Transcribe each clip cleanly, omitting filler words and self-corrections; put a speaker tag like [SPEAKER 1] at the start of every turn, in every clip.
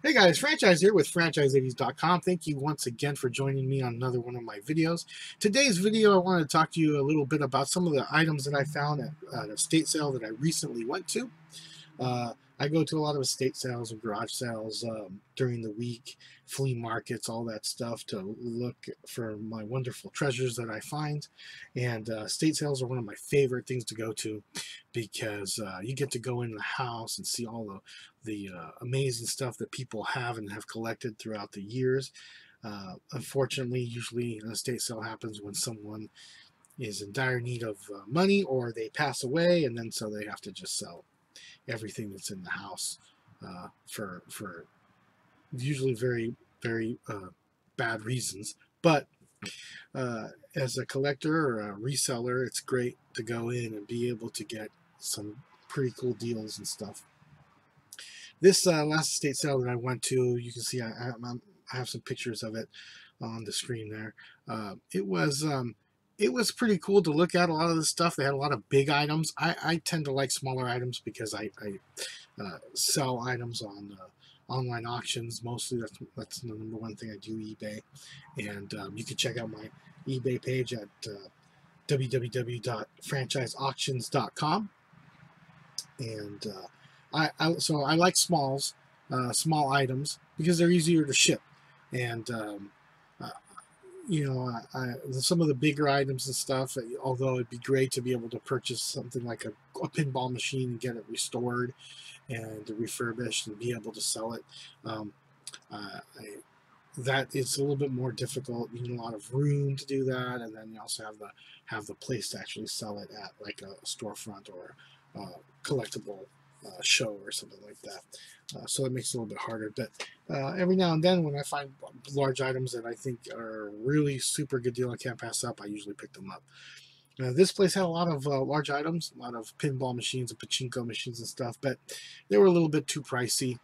[SPEAKER 1] Hey guys, Franchise here with Franchise80s.com. Thank you once again for joining me on another one of my videos. Today's video, I want to talk to you a little bit about some of the items that I found at an estate sale that I recently went to. I go to a lot of estate sales and garage sales during the week, flea markets, all that stuff to look for my wonderful treasures that I find. And estate sales are one of my favorite things to go to because you get to go in the house and see all the amazing stuff that people have and have collected throughout the years. Unfortunately, usually an estate sale happens when someone is in dire need of money or they pass away, and then so they have to just sell everything that's in the house for usually very bad reasons. But as a collector or a reseller, it's great to go in and be able to get some pretty cool deals and stuff. This last estate sale that I went to, you can see I have some pictures of it on the screen there. It was pretty cool to look at. A lot of the stuff, they had a lot of big items. I tend to like smaller items because I sell items on online auctions mostly. That's the number one thing I do, eBay. And you can check out my eBay page at www.franchiseauctions.com. And so I like small items because they're easier to ship. And you know, some of the bigger items and stuff, although it'd be great to be able to purchase something like a pinball machine and get it restored and refurbished and be able to sell it, that it's a little bit more difficult. You need a lot of room to do that, and then you also have the place to actually sell it at, like a storefront or collectible show or something like that. So it makes it a little bit harder. But every now and then when I find large items that I think are a really super good deal I can't pass up, I usually pick them up. This place had a lot of large items, a lot of pinball machines and pachinko machines and stuff, but they were a little bit too pricey.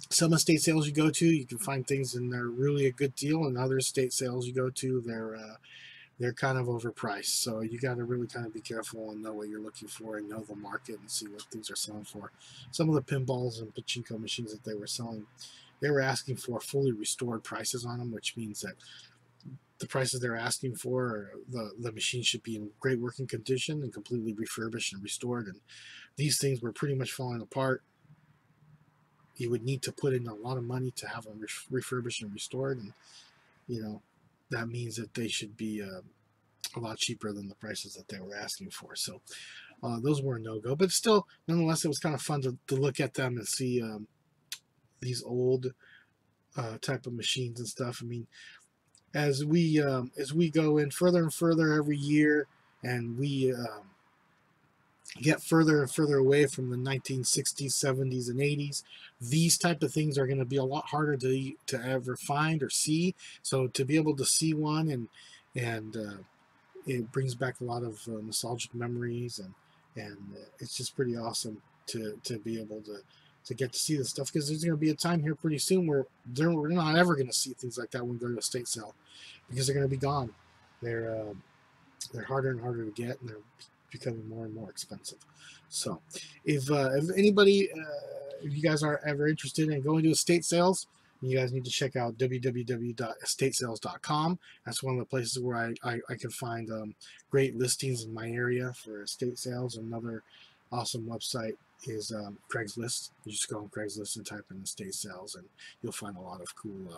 [SPEAKER 1] Some estate sales you go to, you can find things and they're really a good deal, and other estate sales you go to, they're kind of overpriced. So you got to really kind of be careful and know what you're looking for and know the market and see what things are selling for. Some of the pinballs and pachinko machines that they were selling, they were asking for fully restored prices on them, which means that the prices they're asking for, the machine should be in great working condition and completely refurbished and restored. And these things were pretty much falling apart. You would need to put in a lot of money to have them refurbished and restored, and you know, that means that they should be a lot cheaper than the prices that they were asking for. So those were a no-go, but still, nonetheless, it was kind of fun to look at them and see these old type of machines and stuff. I mean, as we go in further and further every year, and we get further and further away from the 1960s, 70s, and 80s, these type of things are going to be a lot harder to ever find or see. So to be able to see one, and it brings back a lot of nostalgic memories, and it's just pretty awesome to be able to get to see this stuff, because there's going to be a time here pretty soon where we're not ever going to see things like that when we go to a estate sale, because they're going to be gone. They're harder and harder to get, and they're becoming more and more expensive. So if anybody, if you guys are ever interested in going to estate sales, you guys need to check out www.estatesales.com. That's one of the places where I can find great listings in my area for estate sales. Another awesome website is Craigslist. You just go on Craigslist and type in estate sales, and you'll find a lot of cool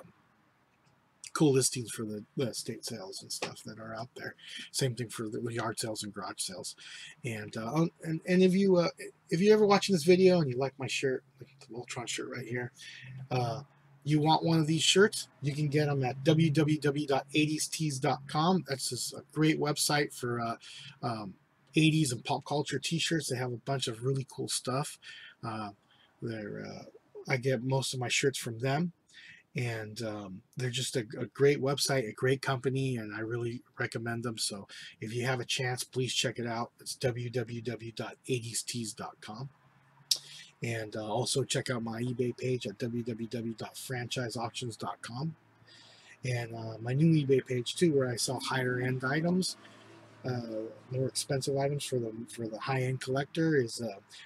[SPEAKER 1] listings for the estate sales and stuff that are out there. Same thing for the yard sales and garage sales. And if you ever watching this video and you like my shirt, the Voltron shirt right here, you want one of these shirts, you can get them at www.80stees.com. That's just a great website for 80s and pop culture t-shirts. They have a bunch of really cool stuff. I get most of my shirts from them. And they're just a great website, a great company, and I really recommend them. So if you have a chance, please check it out. It's www.80stees.com. And also check out my eBay page at www.franchiseauctions.com. And my new eBay page too, where I sell higher end items. More expensive items for the high-end collector is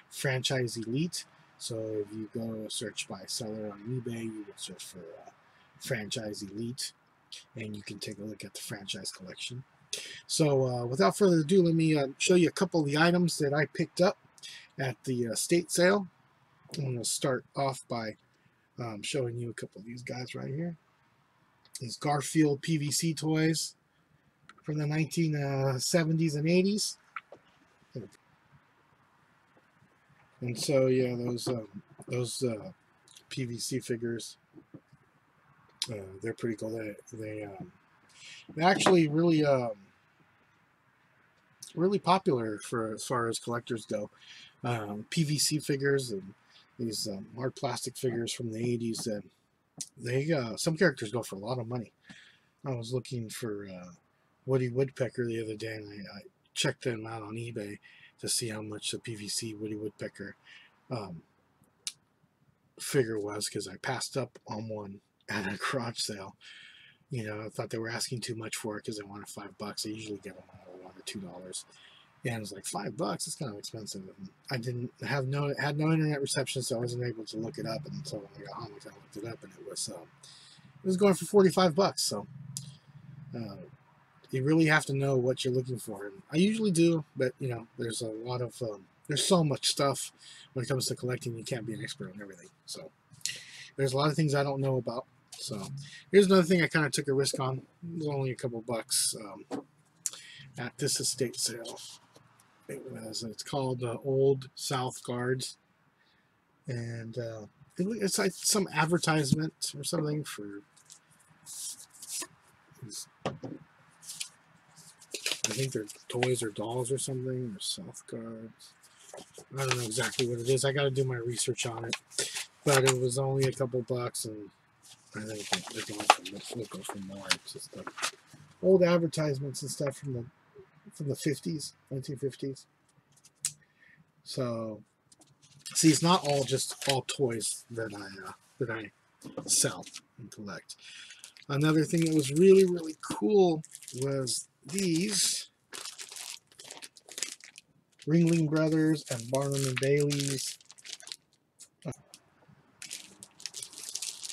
[SPEAKER 1] Franchise Elite. So if you go search by seller on eBay, you would search for Franchise Elite, and you can take a look at the franchise collection. So without further ado, let me show you a couple of the items that I picked up at the estate sale. I'm going to start off by showing you a couple of these guys right here. These Garfield PVC toys from the 1970s and 80s. And so yeah, those PVC figures, they're pretty cool. They're actually really popular for as far as collectors go. PVC figures and these hard plastic figures from the 80s. They some characters go for a lot of money. I was looking for Woody Woodpecker the other day, and I checked them out on eBay to see how much the PVC Woody Woodpecker figure was, because I passed up on one at a garage sale. You know, I thought they were asking too much for it because they wanted $5. I usually get them for $1 or $2. And it was like $5. It's kind of expensive. And I had no internet reception, so I wasn't able to look it up. And so when I got home, I kind of looked it up, and it was going for $45. So you really have to know what you're looking for. And I usually do, but you know, there's a lot of there's so much stuff when it comes to collecting. You can't be an expert on everything. So there's a lot of things I don't know about. So here's another thing I kind of took a risk on. It was only a couple bucks at this estate sale. It's called Old South Guards, and it's like some advertisement or something for. I think they're toys or dolls or something, or South Guards. I don't know exactly what it is. I got to do my research on it, but it was only a couple bucks, and I think they're going for more. It's just old advertisements and stuff from the 50s, 1950s. So, see, it's not all toys that I sell and collect. Another thing that was really cool was these Ringling Brothers and Barnum and Bailey's.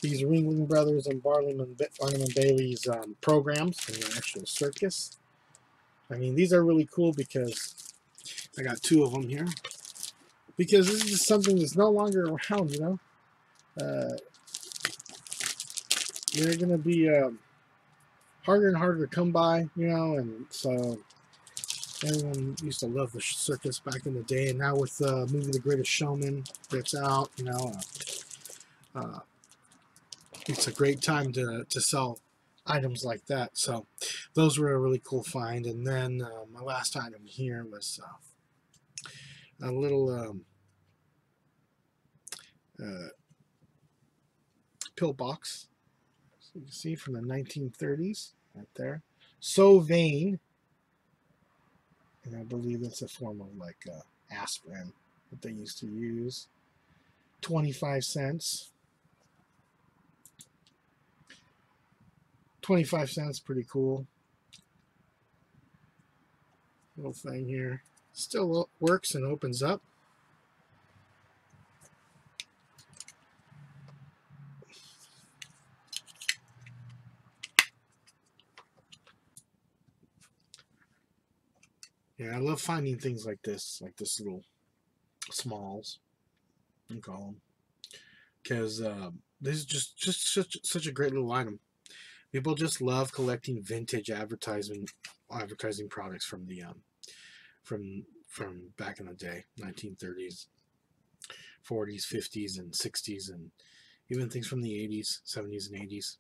[SPEAKER 1] These Ringling Brothers and Barnum and Bailey's programs in the actual circus. I mean, these are really cool because I got two of them here. Because this is just something that's no longer around, you know. They're going to be harder and harder to come by, you know, and so everyone used to love the circus back in the day, and now with the movie The Greatest Showman that's out, you know, it's a great time to sell items like that. So those were a really cool find. And then my last item here was a little pill box. So you can see from the 1930s right there. So Vain. And I believe that's a form of like aspirin that they used to use. 25 cents. 25 cents, pretty cool. Little thing here. Still works and opens up. Yeah, I love finding things like this little smalls, you call them, because this is just such a great little item. People just love collecting vintage advertising products from the from back in the day, 1930s, 40s, 50s, and 60s, and even things from the 80s, 70s, and 80s.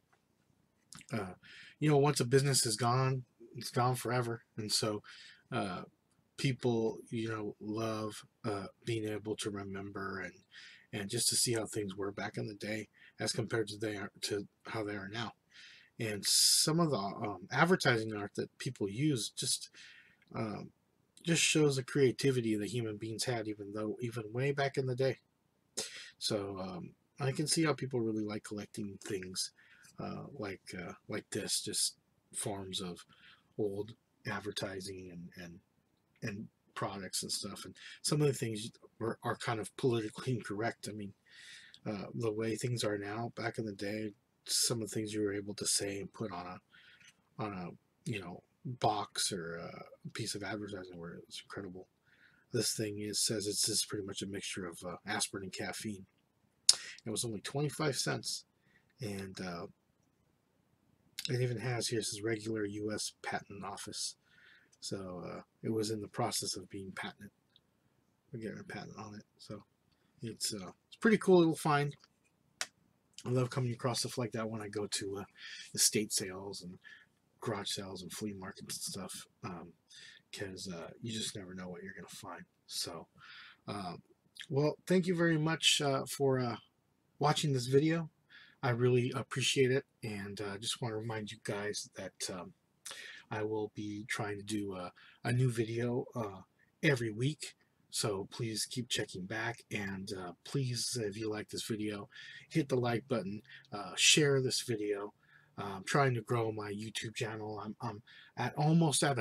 [SPEAKER 1] You know, once a business is gone, it's gone forever, and so people, you know, love being able to remember and just to see how things were back in the day as compared to how they are now. And some of the advertising art that people use just shows the creativity that human beings had, even way back in the day. So I can see how people really like collecting things like this, just forms of old advertising and products and stuff. And some of the things are kind of politically incorrect. I mean, the way things are now, back in the day, some of the things you were able to say and put on a box or a piece of advertising where it's incredible. This thing says it's just pretty much a mixture of aspirin and caffeine. It was only 25 cents, and it even has here, it says regular U.S. Patent Office. So it was in the process of being patented. We're getting a patent on it. So it's pretty cool little find. I love coming across stuff like that when I go to estate sales and garage sales and flea markets and stuff, because you just never know what you're going to find. So, well, thank you very much for watching this video. I really appreciate it, and I just want to remind you guys that I will be trying to do a new video every week. So please keep checking back, and please, if you like this video, hit the like button, share this video. I'm trying to grow my YouTube channel. I'm almost at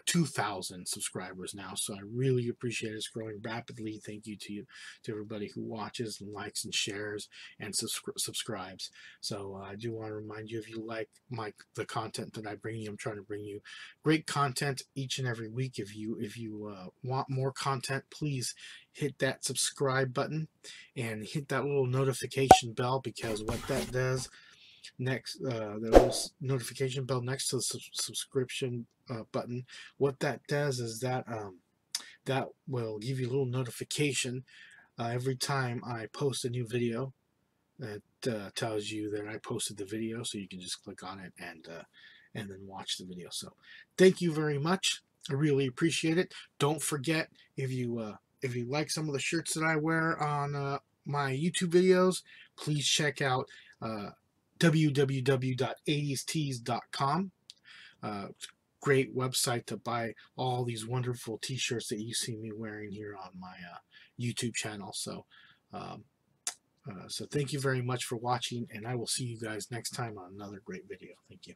[SPEAKER 1] 2,000 subscribers now, so I really appreciate it. It's growing rapidly. Thank you to everybody who watches and likes and shares and subscribes. So I do want to remind you, if you like the content that I bring you, I'm trying to bring you great content each and every week. If you want more content, please hit that subscribe button and hit that little notification bell, because what that does, the little notification bell next to the subscription button, what that does is that that will give you a little notification every time I post a new video. That tells you that I posted the video, so you can just click on it and then watch the video. So thank you very much. I really appreciate it. Don't forget, if you like some of the shirts that I wear on my YouTube videos, please check out www.80stees.com. Great website to buy all these wonderful t-shirts that you see me wearing here on my YouTube channel. So so thank you very much for watching, and I will see you guys next time on another great video. Thank you.